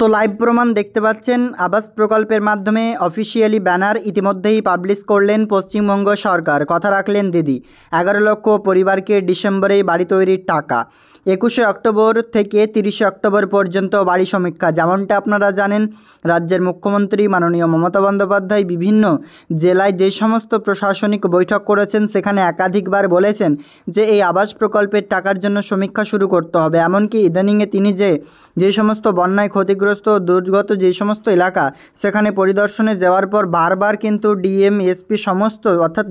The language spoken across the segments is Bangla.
তো লাইভ প্রমাণ দেখতে পাচ্ছেন আবাস প্রকল্পের মাধ্যমে অফিসিয়ালি ব্যানার ইতিমধ্যেই পাবলিশ করলেন পশ্চিমবঙ্গ সরকার। কথা রাখলেন দিদি, 11 লক্ষ পরিবারকে ডিসেম্বরেই বাড়ি তৈরির টাকা। 21শে অক্টোবর থেকে 30শে অক্টোবর পর্যন্ত বাড়ি সমীক্ষা। যেমনটা আপনারা জানেন, রাজ্যের মুখ্যমন্ত্রী মাননীয় মমতা বন্দ্যোপাধ্যায় বিভিন্ন জেলায় যে সমস্ত প্রশাসনিক বৈঠক করেছেন সেখানে একাধিকবার বলেছেন যে এই আবাস প্রকল্পের টাকার জন্য সমীক্ষা শুরু করতে হবে। এমনকি ইদানিংয়ে তিনি যে সমস্ত বন্যায় ক্ষতিগ্রস্ত দুর্গত যে সমস্ত এলাকা সেখানে পরিদর্শনে যাওয়ার পর বারবার কিন্তু ডিএম এসপি সমস্ত অর্থাৎ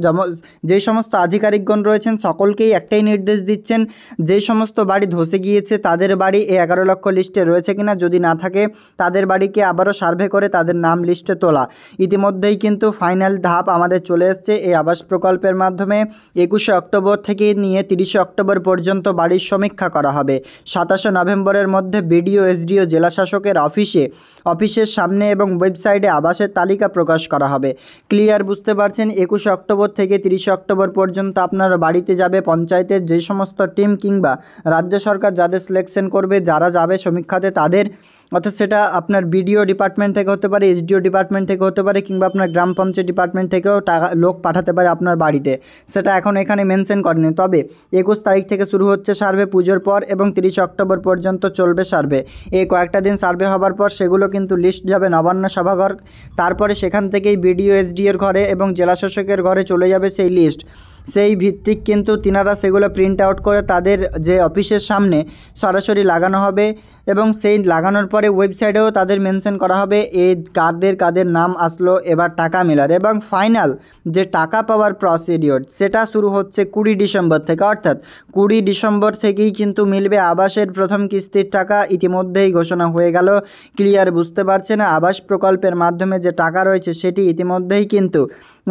যে সমস্ত আধিকারিকগণ রয়েছেন সকলকেই একটাই নির্দেশ দিচ্ছেন, যে সমস্ত বাড়ি ধসে গিয়েছে তাদের বাড়ি এই 11 লক্ষ লিস্টে রয়েছে কিনা, যদি না থাকে তাদের বাড়িকে আবারও সার্ভে করে তাদের নাম লিস্টে তোলা। ইতিমধ্যেই কিন্তু ফাইনাল ধাপ আমাদের চলে এসছে এই আবাস প্রকল্পের মাধ্যমে। 21শে অক্টোবর থেকে নিয়ে 30শে অক্টোবর পর্যন্ত বাড়ির সমীক্ষা করা হবে। 27শে নভেম্বরের মধ্যে বিডিও এসডিও জেলা শাসকের অফিসের সামনে এবং ওয়েবসাইটে আবাসের তালিকা প্রকাশ করা হবে। ক্লিয়ার বুঝতে পারছেন? 21শে অক্টোবর থেকে 30শে অক্টোবর পর্যন্ত আপনার বাড়িতে যাবে পঞ্চায়েতের যে সমস্ত টিম কিংবা রাজ্য সরকার যাদের সিলেকশন করবে, যারা যাবে সমীক্ষাতে তাদের, অর্থাৎ সেটা আপনার বিডিও ডিপার্টমেন্ট থেকে হতে পারে, এসডিও ডিপার্টমেন্ট থেকে হতে পারে, কিংবা আপনার গ্রাম পঞ্চায়েত ডিপার্টমেন্ট থেকেও লোক পাঠাতে পারে আপনার বাড়িতে। সেটা এখন এখানে মেনশন করেনি। তবে 21 তারিখ থেকে শুরু হচ্ছে সার্ভে পুজোর পর এবং 30 অক্টোবর পর্যন্ত চলবে সার্ভে। এই কয়েকটা দিন সার্ভে হবার পর সেগুলো কিন্তু লিস্ট যাবে নবান্ন সভাঘর। তারপরে সেখান থেকেই বিডিও এসডিওর ঘরে এবং জেলা শাসকের ঘরে চলে যাবে সেই লিস্ট। সেই ভিত্তিক কিন্তু তিনারা সেগুলো প্রিন্ট আউট করে তাদের যে অফিসের সামনে সরাসরি লাগানো হবে এবং সেই লাগানোর পরে ওয়েবসাইটেও তাদের মেনশন করা হবে কাদের নাম আসলো এবার টাকা মেলার। এবং ফাইনাল যে টাকা পাওয়ার প্রসিডিওর সেটা শুরু হচ্ছে 20 ডিসেম্বর থেকে, অর্থাৎ 20 ডিসেম্বর থেকেই কিন্তু মিলবে আবাসের প্রথম কিস্তির টাকা। ইতিমধ্যেই ঘোষণা হয়ে গেল। ক্লিয়ার বুঝতে পারছেন? আবাস প্রকল্পের মাধ্যমে যে টাকা রয়েছে সেটি ইতিমধ্যেই কিন্তু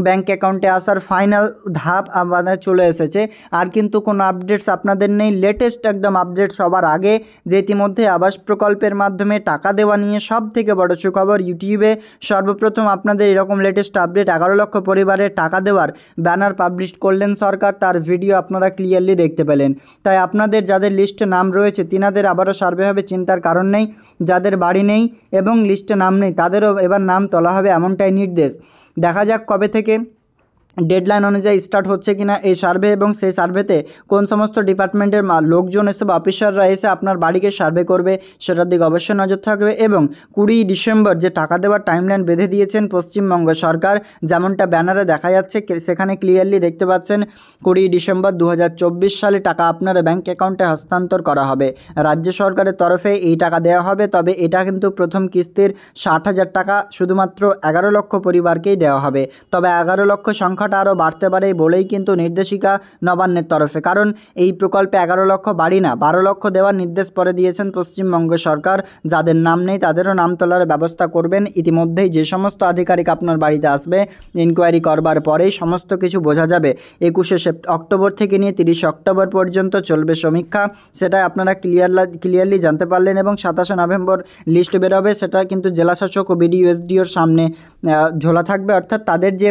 ব্যাঙ্ক অ্যাকাউন্টে আসার ফাইনাল ধাপ আমাদের চলে এসেছে। আর কিন্তু কোনো আপডেটস আপনাদের নেই। লেটেস্ট একদম আপডেট সবার আগে যে ইতিমধ্যে আবাস প্রকল্পের মাধ্যমে টাকা দেওয়া নিয়ে সব থেকে বড় সুখবর, ইউটিউবে সর্বপ্রথম আপনাদের এরকম লেটেস্ট আপডেট 11 লক্ষ পরিবারের টাকা দেওয়ার ব্যানার পাবলিশ করলেন সরকার। তার ভিডিও আপনারা ক্লিয়ারলি দেখতে পেলেন। তাই আপনাদের যাদের লিস্টে নাম রয়েছে তিনাদের আবারও সার্ভে হবে, চিন্তার কারণ নেই। যাদের বাড়ি নেই এবং লিস্টে নাম নেই তাদেরও এবার নাম তোলা হবে, এমনটাই নির্দেশ। দেখা যাক কবে থেকে ডেডলাইন অনুযায়ী স্টার্ট হচ্ছে কিনা এই সার্ভে এবং সেই সার্ভেতে কোন সমস্ত ডিপার্টমেন্টের লোকজন এসে বা অফিসাররা এসে আপনার বাড়িকে সার্ভে করবে সেটার দিকে অবশ্যই নজর থাকবে। এবং 20 ডিসেম্বর যে টাকা দেওয়ার টাইমলাইন বেঁধে দিয়েছেন পশ্চিমবঙ্গ সরকার, যেমনটা ব্যানারে দেখা যাচ্ছে সেখানে ক্লিয়ারলি দেখতে পাচ্ছেন 20 ডিসেম্বর 2024 সালে টাকা আপনার ব্যাঙ্ক অ্যাকাউন্টে হস্তান্তর করা হবে। রাজ্য সরকারের তরফে এই টাকা দেওয়া হবে। তবে এটা কিন্তু প্রথম কিস্তির 60,000 টাকা শুধুমাত্র 11 লক্ষ পরিবারকেই দেওয়া হবে। তবে 11 লক্ষ সংখ্যাটা আরও বাড়তে পারে বলেই কিন্তু নির্দেশিকা নবান্নের তরফে। কারণ এই প্রকল্পে 11 লক্ষ বাড়ি না 12 লক্ষ দেওয়ার নির্দেশ পরে দিয়েছেন পশ্চিমবঙ্গ সরকার। যাদের নাম নেই তাদেরও নাম তোলার ব্যবস্থা করবেন। ইতিমধ্যেই যে সমস্ত আধিকারিক আপনার বাড়িতে আসবে ইনকোয়ারি করবার পরেই সমস্ত কিছু বোঝা যাবে। 21শে অক্টোবর থেকে নিয়ে 30 অক্টোবর পর্যন্ত চলবে সমীক্ষা, সেটা আপনারা ক্লিয়ারলি জানতে পারলেন। এবং 27শে নভেম্বর লিস্ট বেরোবে, সেটা কিন্তু জেলাশাসক ও বিডিও এসডিওর সামনে ঝোলা থাকবে। অর্থাৎ তাদের যে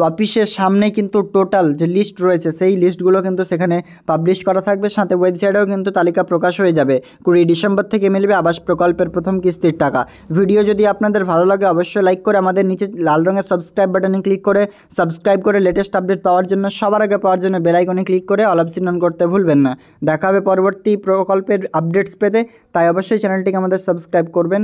অফিসের সামনে কিন্তু টোটাল যে লিস্ট রয়েছে সেই লিস্টগুলো কিন্তু সেখানে পাবলিশ করা থাকবে। সাথে ওয়েবসাইটেও কিন্তু তালিকা প্রকাশ হয়ে যাবে। 20 ডিসেম্বর থেকে মিলবে আবাস প্রকল্পের প্রথম কিস্তির টাকা। ভিডিও যদি আপনাদের ভালো লাগে অবশ্যই লাইক করে আমাদের নিচে লাল রঙের সাবস্ক্রাইব বাটনে ক্লিক করে সাবস্ক্রাইব করে লেটেস্ট আপডেট পাওয়ার জন্য সবার আগে পাওয়ার জন্য বেল আইকনে ক্লিক করে অল অপশন অন করতে ভুলবেন না। দেখা হবে পরবর্তী প্রকল্পের আপডেটস পেতে, তাই অবশ্যই চ্যানেলটিকে আমাদের সাবস্ক্রাইব করবেন।